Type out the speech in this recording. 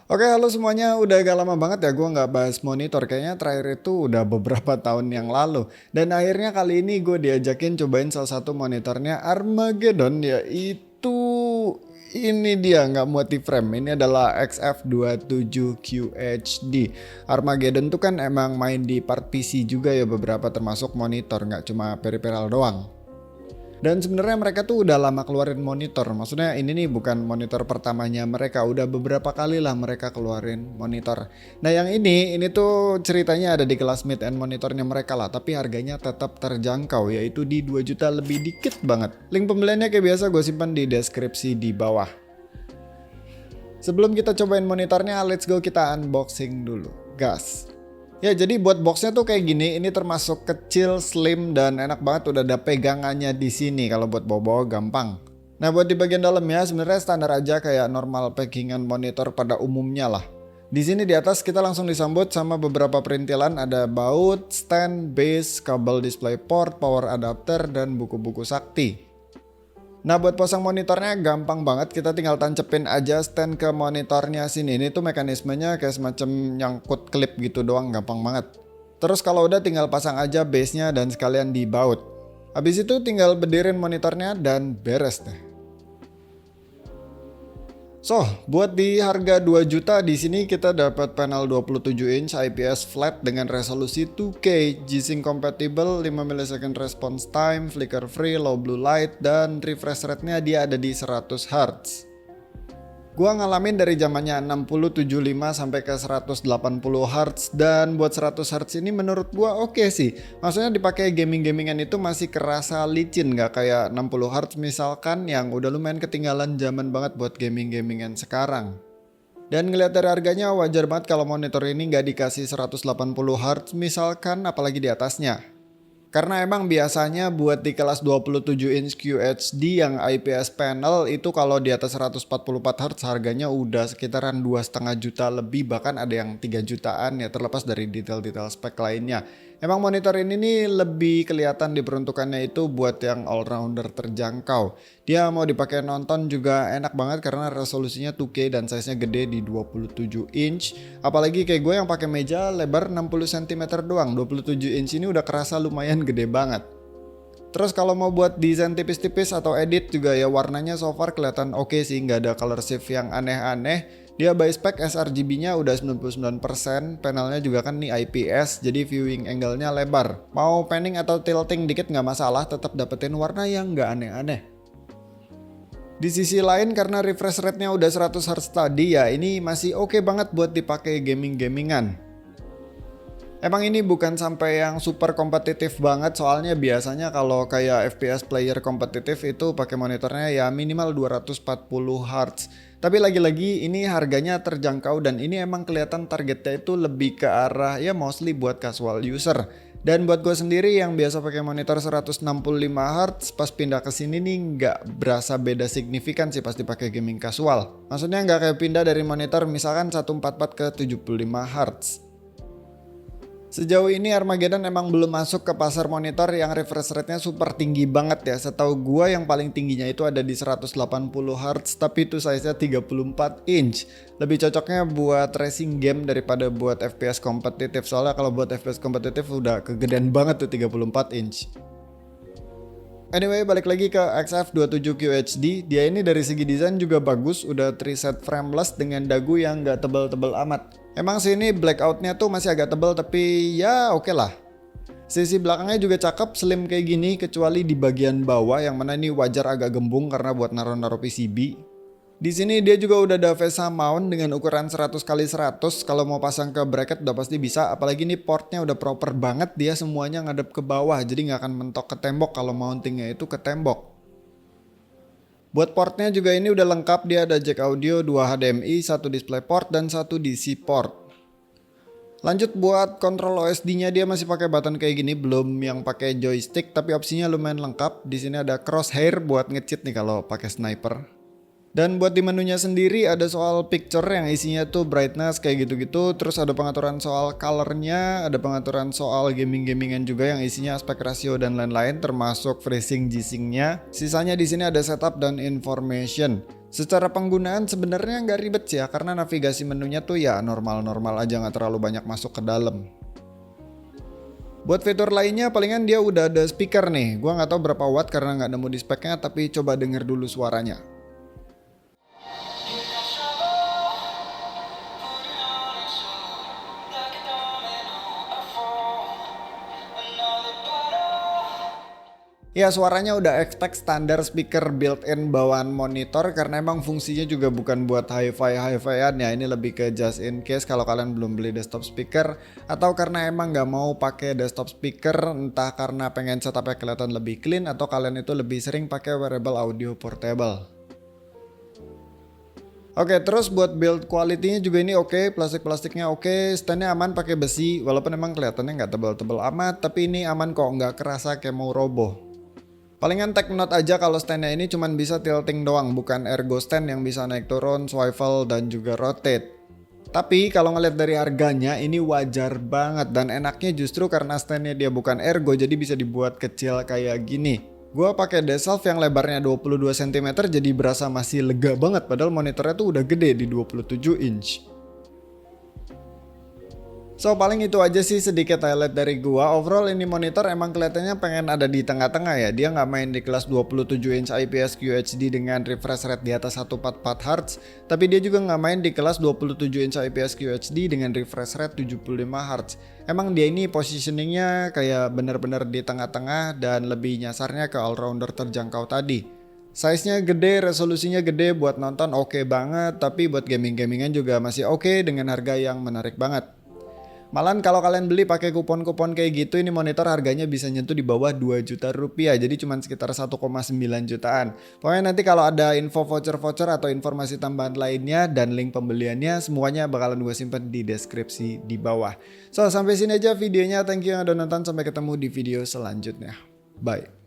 Oke, halo semuanya. Udah agak lama banget ya gue nggak bahas monitor. Kayaknya terakhir itu udah beberapa tahun yang lalu. Dan akhirnya kali ini gue diajakin cobain salah satu monitornya Armageddon, yaitu ini dia nggak multi-frame. Ini adalah XF27 QHD. Armageddon tuh kan emang main di part PC juga ya beberapa termasuk monitor, nggak cuma peripheral doang. Dan sebenarnya mereka tuh udah lama keluarin monitor. Maksudnya ini nih bukan monitor pertamanya mereka, udah beberapa kali lah mereka keluarin monitor. Nah yang ini tuh ceritanya ada di kelas mid end monitornya mereka lah, tapi harganya tetap terjangkau, yaitu di 2 juta lebih dikit banget. Link pembeliannya kayak biasa gue simpan di deskripsi di bawah. Sebelum kita cobain monitornya, let's go kita unboxing dulu. Gas. Ya jadi buat boxnya tuh kayak gini, ini termasuk kecil, slim, dan enak banget udah ada pegangannya di sini kalau buat bawa-bawa gampang. Nah buat di bagian dalamnya sebenarnya standar aja kayak normal packingan monitor pada umumnya lah. Di sini di atas kita langsung disambut sama beberapa perintilan, ada baut, stand, base, kabel display port, power adapter, dan buku-buku sakti. Nah buat pasang monitornya gampang banget, kita tinggal tancepin aja stand ke monitornya sini. Ini tuh mekanismenya kayak semacam nyangkut klip gitu doang, gampang banget. Terus kalau udah tinggal pasang aja base-nya dan sekalian dibaut. Habis itu tinggal bedirin monitornya dan beres deh. So, buat di harga 2 juta di sini kita dapat panel 27 inch IPS flat dengan resolusi 2K, G-Sync compatible, 5 millisecond response time, flicker free, low blue light, dan refresh rate-nya dia ada di 100 Hz. Gua ngalamin dari zamannya 6075 sampai ke 180 Hz, dan buat 100 Hz ini menurut gua oke sih. Maksudnya dipakai gaming-gamingan itu masih kerasa licin, nggak kayak 60 Hz misalkan yang udah lumayan ketinggalan zaman banget buat gaming-gamingan sekarang. Dan ngeliat dari harganya wajar banget kalau monitor ini nggak dikasih 180 Hz misalkan, apalagi di atasnya. Karena emang biasanya buat di kelas 27 inch QHD yang IPS panel itu kalau di atas 144 Hz harganya udah sekitaran 2,5 juta lebih, bahkan ada yang 3 jutaan ya, terlepas dari detail-detail spek lainnya. Emang monitor ini nih lebih kelihatan diperuntukannya itu buat yang all-rounder terjangkau. Dia mau dipakai nonton juga enak banget karena resolusinya 2K dan size-nya gede di 27 inch. Apalagi kayak gue yang pakai meja lebar 60 cm doang, 27 inch ini udah kerasa lumayan gede banget. Terus kalau mau buat desain tipis-tipis atau edit juga ya warnanya so far kelihatan oke sih, nggak ada color shift yang aneh-aneh. Dia by spec sRGB-nya udah 99%, panelnya juga kan nih IPS, jadi viewing angle-nya lebar. Mau panning atau tilting dikit nggak masalah, tetap dapetin warna yang nggak aneh-aneh. Di sisi lain karena refresh rate-nya udah 100 Hz tadi ya, ini masih oke banget buat dipakai gaming-gamingan. Emang ini bukan sampai yang super kompetitif banget, soalnya biasanya kalau kayak FPS player kompetitif itu pakai monitornya ya minimal 240 Hz. Tapi lagi-lagi ini harganya terjangkau dan ini emang kelihatan targetnya itu lebih ke arah ya mostly buat casual user. Dan buat gue sendiri yang biasa pakai monitor 165 Hz, pas pindah ke sini nih nggak berasa beda signifikan sih pas dipakai gaming casual. Maksudnya nggak kayak pindah dari monitor misalkan 144 ke 75 Hz. Sejauh ini Armageddon emang belum masuk ke pasar monitor yang refresh rate-nya super tinggi banget ya. Setahu gua yang paling tingginya itu ada di 180 Hz, tapi itu size-nya 34 inch. Lebih cocoknya buat racing game daripada buat FPS kompetitif. Soalnya kalau buat FPS kompetitif udah kegedean banget tuh 34 inch. Anyway, balik lagi ke XF27 QHD. Dia ini dari segi desain juga bagus, udah preset frameless dengan dagu yang gak tebel-tebel amat. Emang sih ini blackoutnya tuh masih agak tebel, tapi ya oke lah. Sisi belakangnya juga cakep, slim kayak gini, kecuali di bagian bawah yang mana ini wajar agak gembung karena buat naruh-naruh PCB. Di sini dia juga udah ada VESA mount dengan ukuran 100x100. Kalau mau pasang ke bracket udah pasti bisa, apalagi ini portnya udah proper banget, dia semuanya ngadep ke bawah, jadi nggak akan mentok ke tembok kalau mountingnya itu ke tembok. Buat portnya juga ini udah lengkap, dia ada jack audio 2 HDMI, 1 DisplayPort dan 1 DC port. Lanjut buat kontrol OSD-nya dia masih pakai button kayak gini, belum yang pakai joystick, tapi opsinya lumayan lengkap. Di sini ada crosshair buat nge-cheat nih kalau pakai sniper. Dan buat di menunya sendiri ada soal picture yang isinya tuh brightness kayak gitu-gitu. Terus ada pengaturan soal colornya, ada pengaturan soal gaming-gamingan juga yang isinya aspek ratio dan lain-lain termasuk FreeSync G-Sync-nya. Sisanya di sini ada setup dan information. Secara penggunaan sebenarnya nggak ribet sih ya, karena navigasi menunya tuh ya normal-normal aja, nggak terlalu banyak masuk ke dalam. Buat fitur lainnya palingan dia udah ada speaker nih. Gua nggak tahu berapa watt karena nggak nemu di speknya, tapi coba denger dulu suaranya. Ya suaranya udah expect standar speaker built-in bawaan monitor, karena emang fungsinya juga bukan buat hi-fi-an ya. Ini lebih ke just in case kalau kalian belum beli desktop speaker, atau karena emang nggak mau pakai desktop speaker, entah karena pengen setupnya kelihatan lebih clean, atau kalian itu lebih sering pakai wearable audio portable. Oke, terus buat build quality-nya juga ini oke, plastik-plastiknya oke, standnya aman pakai besi, walaupun emang kelihatannya nggak tebal-tebal amat, tapi ini aman kok, nggak kerasa kayak mau roboh. Palingan take note aja kalau standnya ini cuman bisa tilting doang, bukan ergo stand yang bisa naik turun, swivel, dan juga rotate. Tapi kalau ngeliat dari harganya ini wajar banget, dan enaknya justru karena standnya dia bukan ergo jadi bisa dibuat kecil kayak gini. Gua pakai desk shelf yang lebarnya 22 cm jadi berasa masih lega banget, padahal monitornya tuh udah gede di 27 inch. So paling itu aja sih sedikit highlight dari gua. Overall ini monitor emang kelihatannya pengen ada di tengah-tengah ya. Dia nggak main di kelas 27 inch IPS QHD dengan refresh rate di atas 144 Hz, tapi dia juga nggak main di kelas 27 inch IPS QHD dengan refresh rate 75 Hz. Emang dia ini positioningnya kayak bener-bener di tengah-tengah dan lebih nyasarnya ke all-rounder terjangkau tadi. Size-nya gede, resolusinya gede, buat nonton oke banget, tapi buat gaming-gamingan juga masih oke dengan harga yang menarik banget. Malahan kalau kalian beli pakai kupon-kupon kayak gitu, ini monitor harganya bisa nyentuh di bawah 2 juta rupiah, jadi cuma sekitar 1,9 jutaan. Pokoknya nanti kalau ada info voucher-voucher atau informasi tambahan lainnya dan link pembeliannya, semuanya bakalan gue simpen di deskripsi di bawah. So sampai sini aja videonya, thank you yang udah nonton, sampai ketemu di video selanjutnya. Bye.